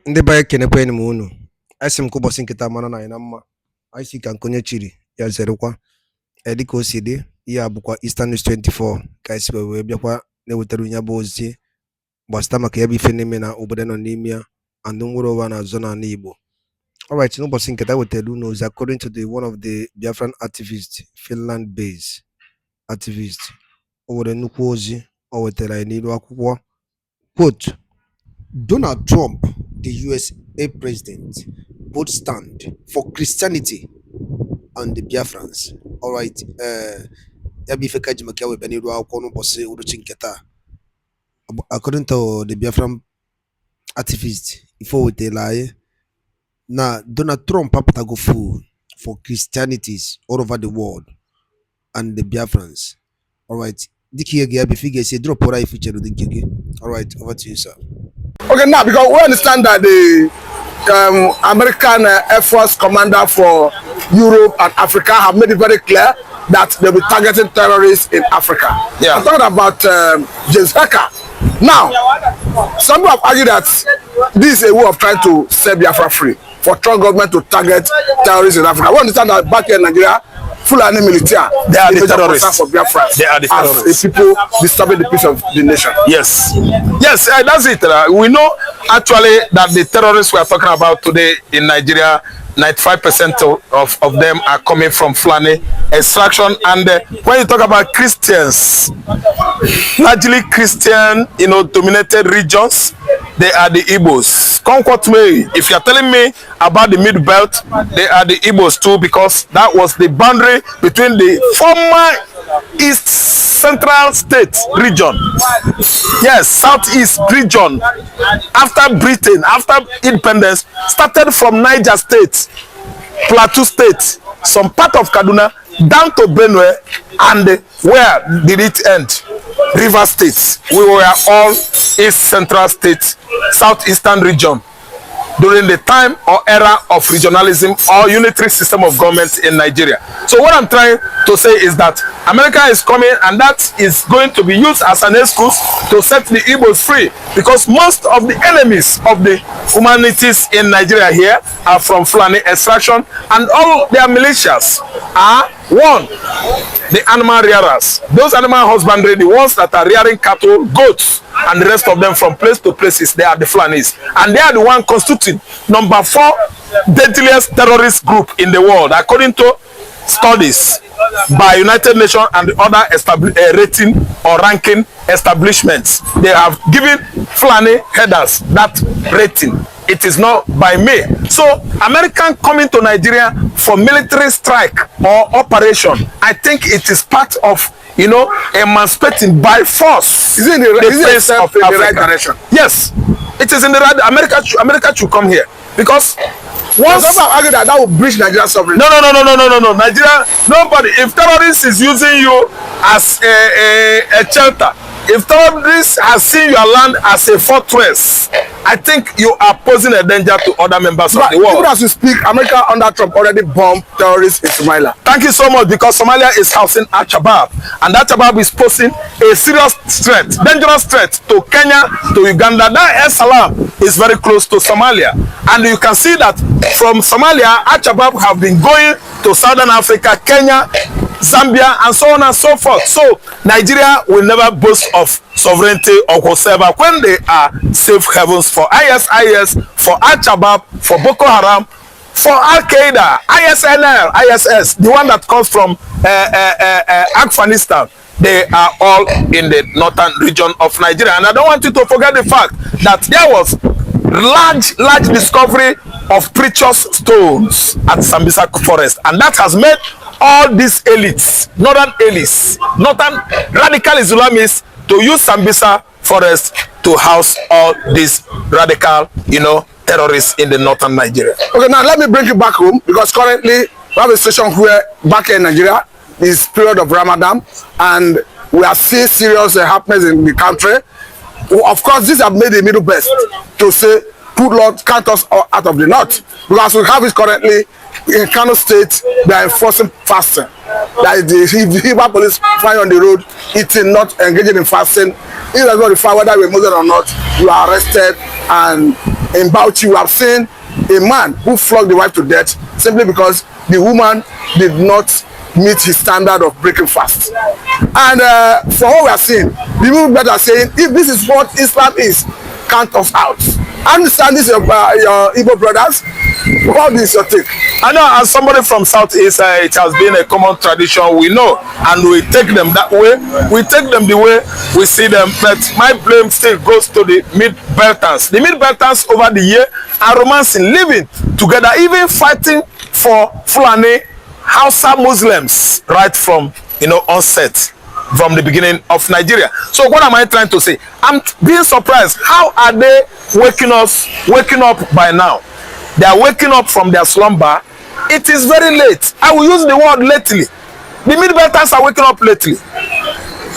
Ndị be anyị kenekwanụ m unu. Anyị sị m ka ụbọchị nkịta mara na anyị na mma. Anyị si ka nkonye chiri ya zerekwa. Dịka o si dị, ihe a bụkwa Eastern News 24 ka anyị si wee bịakwa na-ewetara onye bụ ozi gbasịta maka ya bụ ife na-eme na obodo nọ n'ime ya and nwere ụwa na-azọ n'ala Igbo. Alright, n'ụbọchị nkịta wetara unu ozi according to one of the Biafran activists, Finland-based activist. O nwere nnukwu ozi o wetara anyị n'ilu akwụkwọ. Quote, Donald Trump, the USA president, both stand for Christianity and the Biafrans. All right. According to the Biafran activist, before we tell lie, now Donald Trump to go full for Christianities all over the world and the Biafrans. All right. Drop all right, over to you, sir. Okay, now because we understand that the American Air Force commander for Europe and Africa have made it very clear that they'll be targeting terrorists in Africa. Yeah. I'm talking about James Hacker. Now, some people have argued that this is a way of trying to set Biafra free for Trump government to target terrorists in Africa. We understand that back here in Nigeria, Fulani military, they are the terrorists. For Biafra, they are the terrorists. As people disturbing the peace of the nation. Yes, yes, that's it. We know actually that the terrorists we are talking about today in Nigeria, 95% of them are coming from Fulani extraction. And when you talk about Christians, largely Christian, dominated regions, they are the Igbos. Come quote me. If you are telling me about the Mid Belt, they are the Igbos too, because that was the boundary between the former East Central State region. Yes, Southeast region. After Britain, after independence, started from Niger State, Plateau State, some part of Kaduna, down to Benue, and where did it end? River State. We were all East Central State, Southeastern region during the time or era of regionalism or unitary system of government in Nigeria. So what I'm trying to say is that America is coming, and that is going to be used as an excuse to set the Igbos free, because most of the enemies of the humanities in Nigeria here are from Fulani extraction, and all their militias are one, the animal rearers, those animal husbandry, the ones that are rearing cattle, goats, and the rest of them from place to places. They are the Fulanis, and they are the one constituting number 4 deadliest terrorist group in the world, according to studies by United Nations and the other rating or ranking establishments. They have given Fulani headers that rating. It is not by me. So American coming to Nigeria for military strike or operation, I think it is part of emancipating by force. Is it in the right direction? Yes, it is in the right. America should come here, because once some argue that will breach Nigeria's sovereignty. No. Nigeria, nobody. If terrorists is using you as a shelter, if terrorists has seen your land as a fortress, I think you are posing a danger to other members of the world. Even as we speak, America under Trump already bombed terrorists in Somalia. Thank you so much, because Somalia is housing Al-Shabaab, and Al-Shabaab is posing a serious threat, dangerous threat to Kenya, to Uganda. That Salam is very close to Somalia, and you can see that from Somalia, Al-Shabaab have been going to Southern Africa, Kenya, Zambia, and so on and so forth. So Nigeria will never boast of sovereignty or whatsoever when they are safe havens for ISIS, for Al-Shabaab, for Boko Haram, for Al-Qaeda, ISNL, ISS, the one that comes from Afghanistan. They are all in the northern region of Nigeria. And I don't want you to forget the fact that there was large discovery of precious stones at Sambisa forest, and that has made all these elites, northern radical Islamists, to use Sambisa forest to house all these radical, terrorists in the northern Nigeria. Okay, now let me bring you back home, because currently we have a situation where back in Nigeria is period of Ramadan, and we are seeing serious happenings in the country. Of course, this have made the Middle Belt to say, good Lord, count us out of the north, because we have it currently in Kano State. They are enforcing fasting. That is the Hiba police find on the road eating, not engaging in fasting. It does not refer whether you're Muslim or not. You are arrested and in Bauchi, we have seen a man who flogged the wife to death simply because the woman did not meet his standard of breaking fast. And for what we are seeing, the people that are saying, if this is what Islam is, count us out. I understand this, your Igbo brothers. What is your take? I know, as somebody from Southeast, it has been a common tradition. We know, and we take them that way. We take them the way we see them. But my blame still goes to the mid-Beltans. The mid-Beltans over the year are romancing, living together, even fighting for Fulani Hausa Muslims right from onset, from the beginning of Nigeria. So what am I trying to say? I'm being surprised. How are they waking up by now? They are waking up from their slumber. It is very late. I will use the word lately. The mid-Beltans are waking up lately.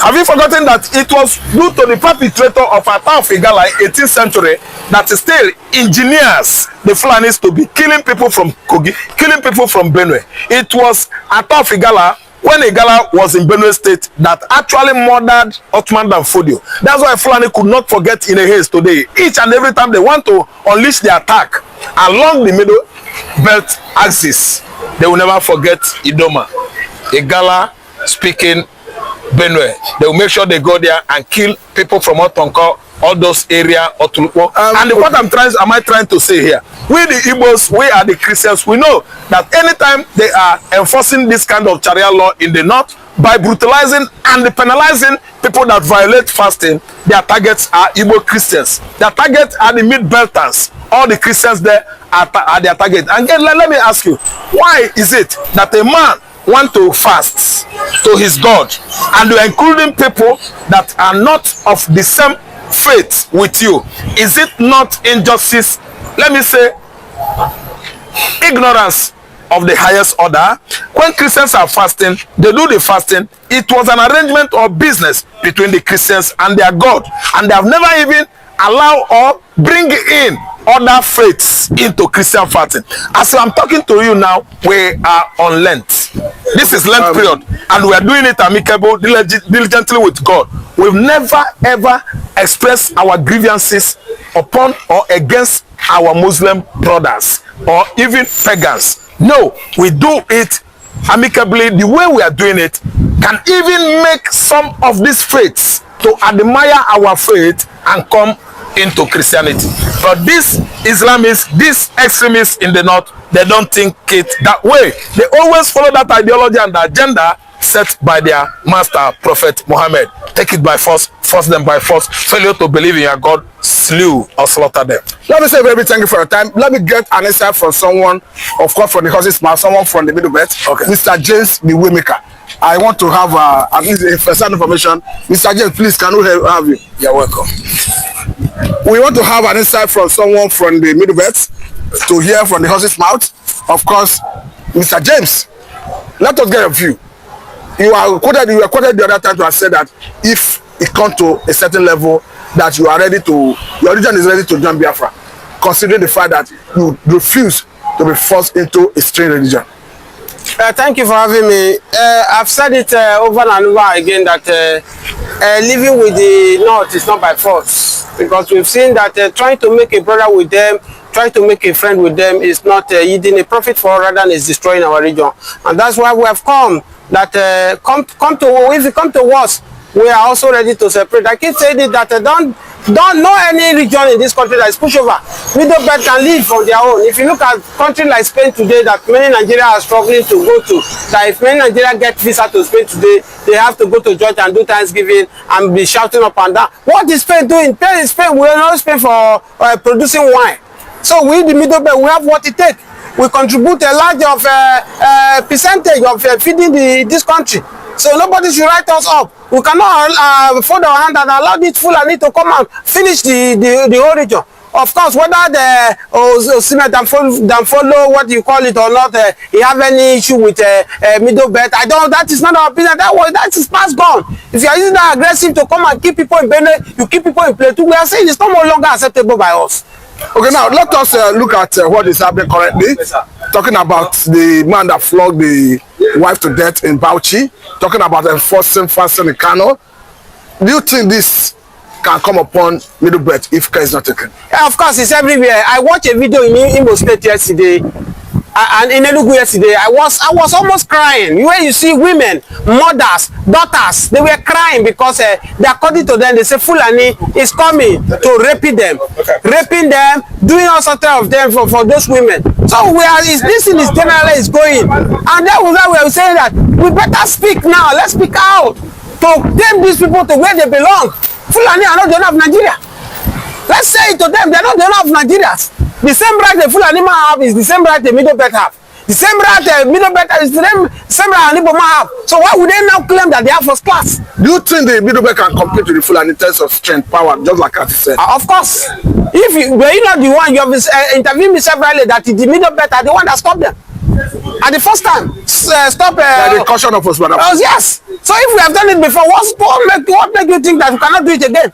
Have you forgotten that it was due to the perpetrator of Ata of Igala in 18th century that still engineers the Fulanis to be killing people from Kogi, killing people from Benue? It was Ata of Igala, when Igala was in Benue State, that actually murdered Ottoman Dan Fodio. That's why Fulani could not forget in a haste today. Each and every time they want to unleash the attack along the middle belt axis, they will never forget Idoma. Igala speaking Benue. They will make sure they go there and kill people from Otonko, all those areas, Otulpo. And what am I trying to say here? We the Igbos, we are the Christians, we know that anytime they are enforcing this kind of Sharia law in the north, by brutalizing and penalizing people that violate fasting, their targets are Igbo Christians. Their targets are the mid-Beltans. All the Christians there are their target. And again, let me ask you, why is it that a man want to fast to his God, and you are including people that are not of the same faith with you? Is it not injustice? Let me say, ignorance of the highest order. When Christians are fasting, they do the fasting. It was an arrangement or business between the Christians and their God, and they have never even allowed or bring in other faiths into Christian fasting. As I'm talking to you now, we are on Lent. This is Lent period, and we are doing it amicable, diligently with God. We've never ever expressed our grievances upon or against our Muslim brothers or even pagans. No, we do it amicably. The way we are doing it can even make some of these faiths to admire our faith and come into Christianity. But these Islamists, these extremists in the north, they don't think it that way. They always follow that ideology and the agenda set by their master prophet Muhammad. Take it by force, force them by force. Failure to believe in your God, slew or slaughter them. Let me say very thank you for your time. Let me get an answer from someone, of course from the horse's mouth, someone from the middle belt. Okay. Mr. James, the Waymaker. I want to have at least a first-hand information. Mr. James, please, can we have you? You're welcome. We want to have an insight from someone from the middle belt to hear from the horse's mouth. Of course, Mr. James, let us get a view. You were quoted the other time to have said that if it comes to a certain level, that you are ready to, your religion is ready to join Biafra, considering the fact that you refuse to be forced into a strange religion. Thank you for having me. I've said it over and over again that living with the North is not by force, because we've seen that trying to make a brother with them, trying to make a friend with them is not yielding a profit for, rather than is destroying our region. And that's why we have come, that if you come to us, we are also ready to separate. I keep saying it, that don't know any region in this country that is pushover. Middle belt can live on their own. If you look at countries like Spain today, that many Nigerians are struggling to go to, that if many Nigerians get visa to Spain today, they have to go to church and do Thanksgiving and be shouting up and down. What is Spain doing? Spain, we are not Spain for producing wine. So we, the middle belt, we have what it takes. We contribute a large of percentage of feeding this country. So nobody should write us up. We cannot fold our hand and allow this Fulani to come and finish the whole region. Of course, whether the cement and follow what you call it or not, you have any issue with middle belt, that is not our business. That is past gone. If you are using that aggressive to come and keep people in Benin, you keep people in Plateau, we are saying it's no longer acceptable by us. Okay, now let us look at what is happening currently. Yes, talking about the man that flogged the wife to death in Bauchi, talking about enforcing fasting in Kano. Do you think this can come upon Middle Belt if care is not taken? Yeah, of course, it's everywhere. I watched a video in Imo State yesterday, and in Enugu yesterday. I was almost crying. Where you see women, mothers, daughters, they were crying because according to them, they say Fulani is coming to raping them, doing all sorts of them for those women. So this thing is generally is going, and that was why we were saying that we better speak now. Let's speak out to take these people to where they belong. Fulani are not the owner of Nigeria. Let's say it to them, they're not the owner of Nigerians. The same right the Fulani man have is the same right the Middle Belt have. The same right the Middle Belt is the same right the Igbo man have. So why would they now claim that they are first class? Do you think the Middle Belt can compete with the Fulani in terms of strength, power, just like Ati said? Of course. If you were not the one, you have interviewed me severally that the Middle Belt are the one that stopped them. At the first time, stop. The caution of us, madam. Yes. So if we have done it before, what make you think that we cannot do it again?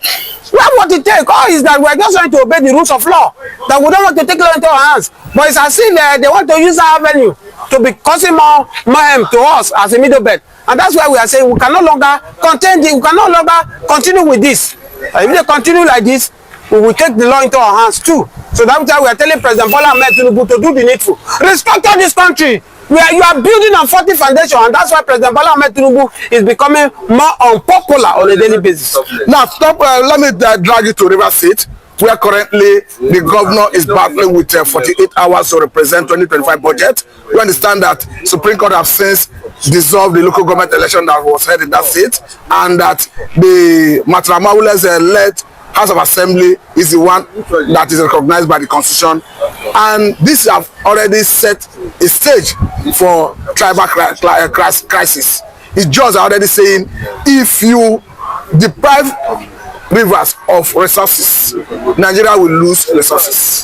We have what it takes. All is that we are just trying to obey the rules of law. That we don't want to take law into our hands. But it's as if they want to use our avenue to be causing more mayhem to us as a Middle Belt. And that's why we are saying we can no longer continue with this. If they continue like this, we will take the law into our hands too. So that's why we are telling President Bola Ahmed Tinubu to do the needful. Restructure this country. You are building on 40 foundation, and that's why President Bola Ahmed Tinubu is becoming more unpopular on a daily basis. Now, let me drag you to River State, where currently the governor is battling with 48 hours to represent 2025 budget. We understand that Supreme Court have since dissolved the local government election that was held in that state, and that the Matramawule's led House of Assembly is the one that is recognized by the Constitution, and this have already set a stage for tribal crisis. The judges are already saying if you deprive rivers of resources, Nigeria will lose resources.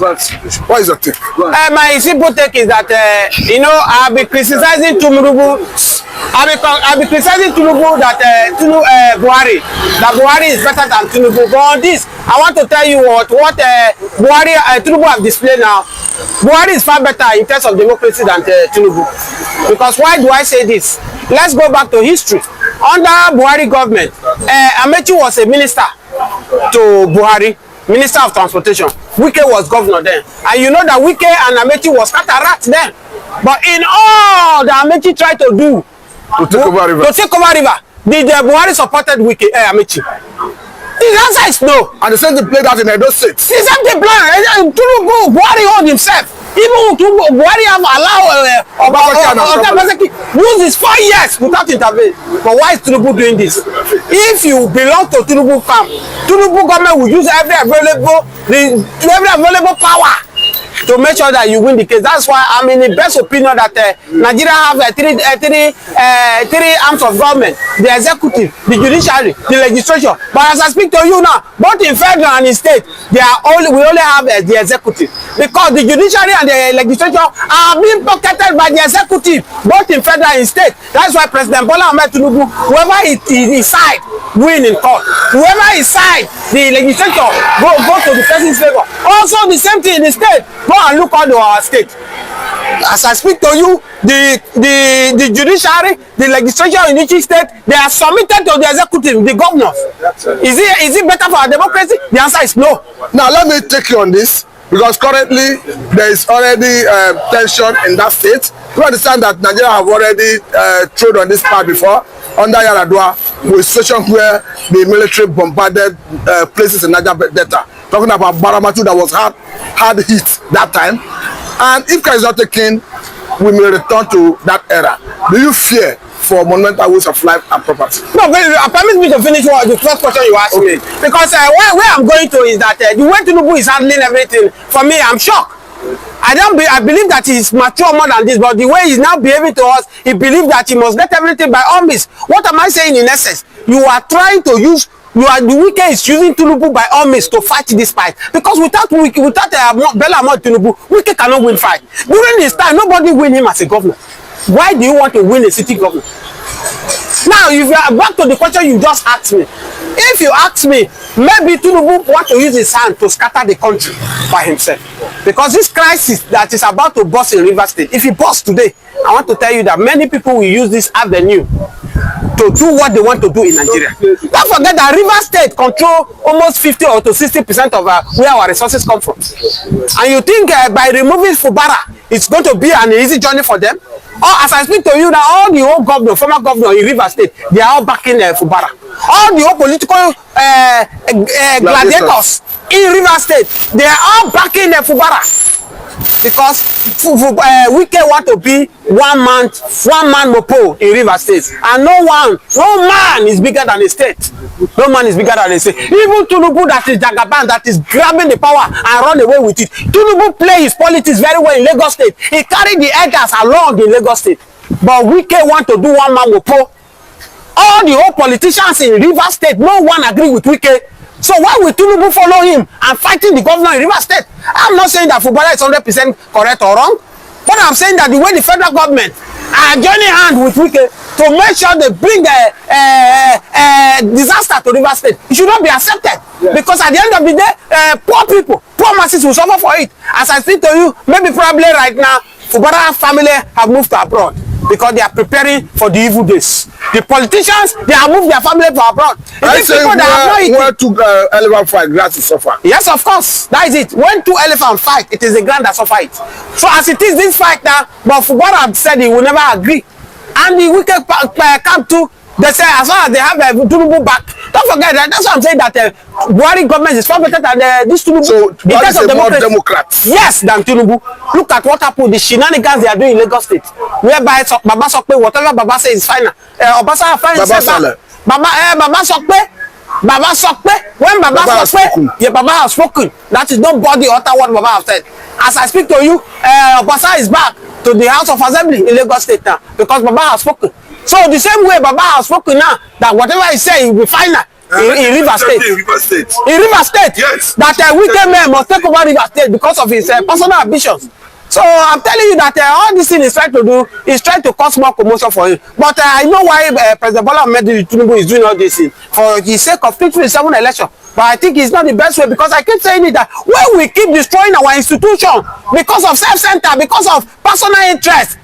What is your take? My simple take is that I'll be criticizing Tinubu. I'll be criticizing Tinubu that Buhari is better than Tinubu. But on this, I want to tell you what Tinubu have displayed now. Buhari is far better in terms of democracy than Tinubu. Because why do I say this? Let's go back to history. Under Buhari government, Amechi was a minister to Buhari, Minister of Transportation. Wike was governor then. And you know that Wike and Amechi was cataract then. But in all that Amechi tried to do to take over river, did Buhari supported Wike, Amechi? The answer is no. And the same thing played out in Edo State. The same thing played. Buhari hold himself. Even Buhari have allowed Obaseki use his 4 years without intervening. But why is Tinubu doing this? If you belong to Tinubu camp, Tinubu government will use every available power to make sure that you win the case. That's why I'm in the best opinion that Nigeria have three arms of government: the executive, the judiciary, the legislature. But as I speak to you now, both in federal and in state, we only have the executive, because the judiciary and the legislature are being pocketed by the executive, both in federal and in state. That's why President Bola Ahmed Tinubu, whoever he side, win in court. Whoever he side, the legislature go to the person's favor. Also the same thing in the state. Go and look at our state. As I speak to you, the judiciary, the legislature in each state, they are submitted to the executive, the governors. Is it better for our democracy? The answer is no. Now let me take you on this, because currently there is already tension in that state. You understand that Nigeria have already trod on this part before under Yaradua, with a situation where the military bombarded places in Niger Delta. Talking about Baramatu that was hard hit that time. And if care is not taken, we may return to that era. Do you fear for monumental waste of life and property? No, permit me to finish the first question you asked me. Because where I'm going to is that the way Tinubu is handling everything, for me, I'm shocked. I believe that he's mature more than this, but the way he's now behaving to us, he believes that he must get everything by all means. What am I saying in essence? You are trying to use, the Wike is using Tinubu by all means to fight this fight. Because without Bella Ahmed Tinubu, Wike cannot win fight. During his time, nobody win him as a governor. Why do you want to win a city governor? Now, if you are back to the question you just asked me, if you ask me, maybe Tinubu want to use his hand to scatter the country by himself. Because this crisis that is about to burst in River State, if it bursts today, I want to tell you that many people will use this avenue to do what they want to do in Nigeria. Don't forget that Rivers State control almost 50 or to 60% of where our resources come from. And you think by removing Fubara, it's going to be an easy journey for them? Or as I speak to you now, all the old governor, former governor in Rivers State, they are all backing Fubara. All the old political gladiators in Rivers State, they are all backing Fubara. Because Wike want to be one man mopo in Rivers State, and no man is bigger than the state. No man is bigger than the state. Even Tinubu, that is Jagaban, that is grabbing the power and run away with it. Tinubu play his politics very well in Lagos State. He carried the elders along in Lagos State. But Wike want to do one man mopo. All the old politicians in Rivers State, no one agree with Wike. So why will Tinubu follow him and fighting the governor in Rivers State? I'm not saying that Fubara is 100% correct or wrong, but I'm saying that the way the federal government are joining hand with Wike to make sure they bring disaster to Rivers State, it should not be accepted. Yeah. Because at the end of the day, poor people, poor masses will suffer for it. As I speak to you, maybe probably right now, Fubara family have moved to abroad because they are preparing for the evil days. The politicians, they have moved their family to abroad. I say where two elephant fight, grass to suffer. Yes, of course. That is it. When two elephants fight, it is the ground that suffer it. So as it is this fight now, but Fubara have said he will never agree. And the wicked come to, they say as long as they have Tinubu back. Don't forget that. That's why I'm saying that Buhari government is far better than this Tinubu. So Buhari is a more Democrat. Yes, than Tinubu. Look at what happened. The shenanigans they are doing in Lagos State, whereby Baba Sokpe, whatever Baba says is final. Obasa fine. Baba Sokpe. When Baba Sokpe, yeah, Baba has spoken. That is nobody utter what Baba has said. As I speak to you, Obasa is back to the House of Assembly in Lagos State now because Baba has spoken. So the same way Baba has spoken now, that whatever he say will be final in Rivers State. In Rivers State, yes. That wicked man must take over Rivers State because of his personal ambitions. So I'm telling you that all this thing is trying to do is trying to cause more commotion for him. But I know why President Bola Ahmed Tinubu is doing all this thing for the sake of 2027 election. But I think it's not the best way because I keep saying it that when we keep destroying our institution because of self-center, because of personal interest,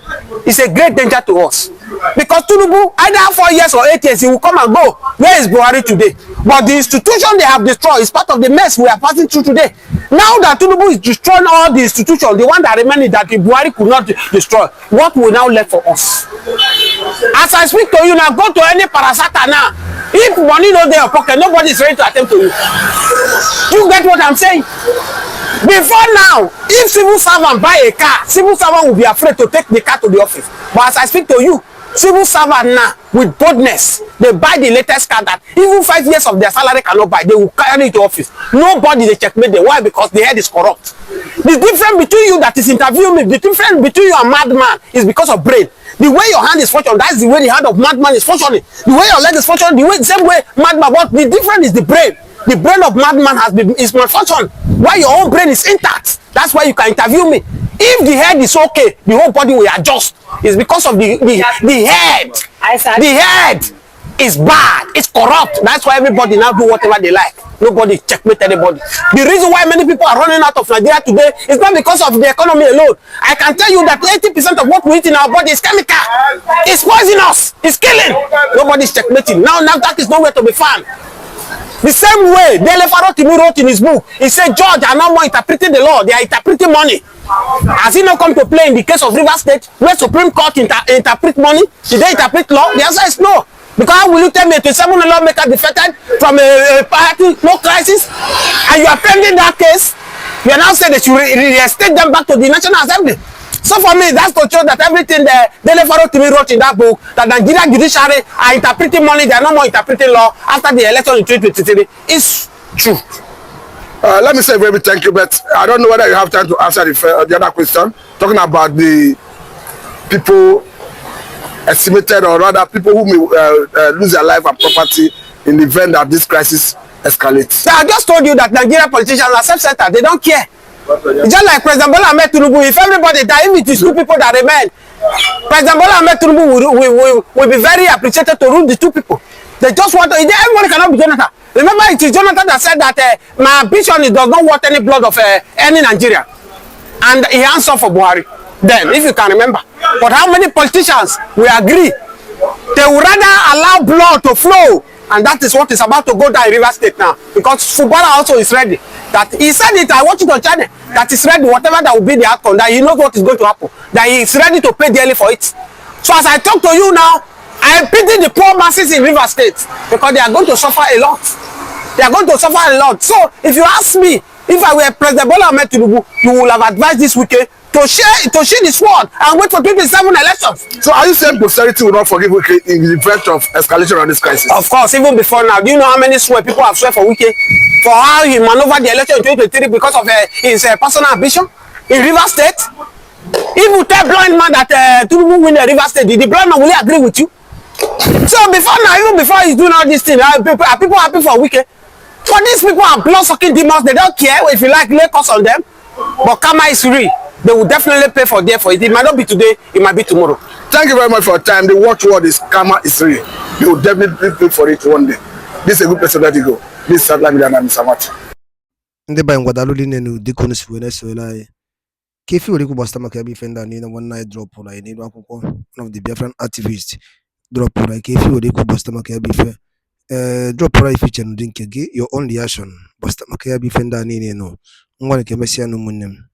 it's a great danger to us. Because Tinubu, either 4 years or 8 years, he will come and go. Where is Buhari today? But the institution they have destroyed is part of the mess we are passing through today. Now that Tinubu is destroying all the institutions, the one that remains that the Buhari could not destroy, what will now left for us? As I speak to you now, go to any parasata now. If money not there in your pocket, nobody is ready to attend to you. You get what I'm saying? Before now, if civil servant buy a car, civil servant will be afraid to take the car to the office. But as I speak to you, civil servant now, with boldness, they buy the latest car that even 5 years of their salary cannot buy. They will carry it to office. Nobody they checkmate them. Why? Because the head is corrupt. The difference between you that is interviewing me, the difference between you and madman is because of brain. The way your hand is functioning, that's the way the hand of madman is functioning. The way your leg is functioning, the same way madman. But the difference is the brain. The brain of madman is malfunctioned. Why your own brain is intact. That's why you can interview me. If the head is okay, the whole body will adjust. It's because of the head. The head is bad. It's corrupt. That's why everybody now do whatever they like. Nobody checkmate anybody. The reason why many people are running out of Nigeria today is not because of the economy alone. I can tell you that 80% of what we eat in our body is chemical. It's poisonous. It's killing. Nobody's checkmating. Now that is nowhere to be found. The same way Biafra Citizenship wrote in his book, he said, George are not more interpreting the law, they are interpreting money. Has he not come to play in the case of Rivers State, where Supreme Court interpret money? Did they interpret law? The answer is no. Because how will you tell me a 27 lawmaker defected from a party, no crisis, and you are pending that case? You are now saying that you reinstate them back to the National Assembly. So for me, that's to show that everything the Biafra Citizenship wrote in that book, that Nigerian judiciary are interpreting money, they are no more interpreting law after the election in 2023, is true. Let me say very thank you, but I don't know whether you have time to answer the other question, talking about the people estimated, or rather people who may lose their life and property in the event that this crisis escalates. So I just told you that Nigerian politicians are self-centered, they don't care. It's just like President Bola Ahmed Tinubu. If everybody die, if it is two people that remain, President Bola Ahmed Tinubu will be very appreciated to rule the two people. They just want to. Everybody cannot be Jonathan. Remember, it is Jonathan that said that my ambition does not want any blood of any Nigerian, and he answered for Buhari. Then, if you can remember, but how many politicians will agree They would rather allow blood to flow, and that is what is about to go down in Rivers State now, because Fubara also is ready. That he said it, I watch it on channel, that is ready, whatever that will be the outcome, that he knows what is going to happen, that he is ready to pay dearly for it. So as I talk to you now, I pity the poor masses in Rivers State, because they are going to suffer a lot. They are going to suffer a lot. So if you ask me, if I were President Bola Ahmed Tinubu, you would have advised this weekend to share the sword and wait for 2027 elections. So are you saying posterity will not forgive Wike in the event of escalation on this crisis? Of course, even before now, do you know how many swear people have swear for Wike? For how he maneuvered the election in 2023 because of his personal ambition in Rivers State? If you tell blind man that Tinubu win the Rivers State, the blind man will agree with you? So before now, even before he's doing all these things, are people happy for Wike? But these people are blood-sucking demons. They don't care if you like lay curse on them. But karma is real. They will definitely pay for it. It might not be today, it might be tomorrow. Thank you very much for your time. The watchword is karma is real. They will definitely pay for it one day. This is a good place to let you go. This is Satellite Media and Mr. Mati. Ndị ba ngwadalu li nenu dịka unu si wee na-esoela anyị ka efi were ikwu gbasara maka ebe ife ndị a niile one night dropụrụ anyị n'elu akwụkwọ one of the Biafran activists dropụrụ anyị ka efi were ikwu gbasara maka ebe ife dropụrụ anyị fiche n'ụdị nke gị your own reaction gbasara maka ebe ife ndị a niile nọ ngwa nke emesịa na ụmụnne m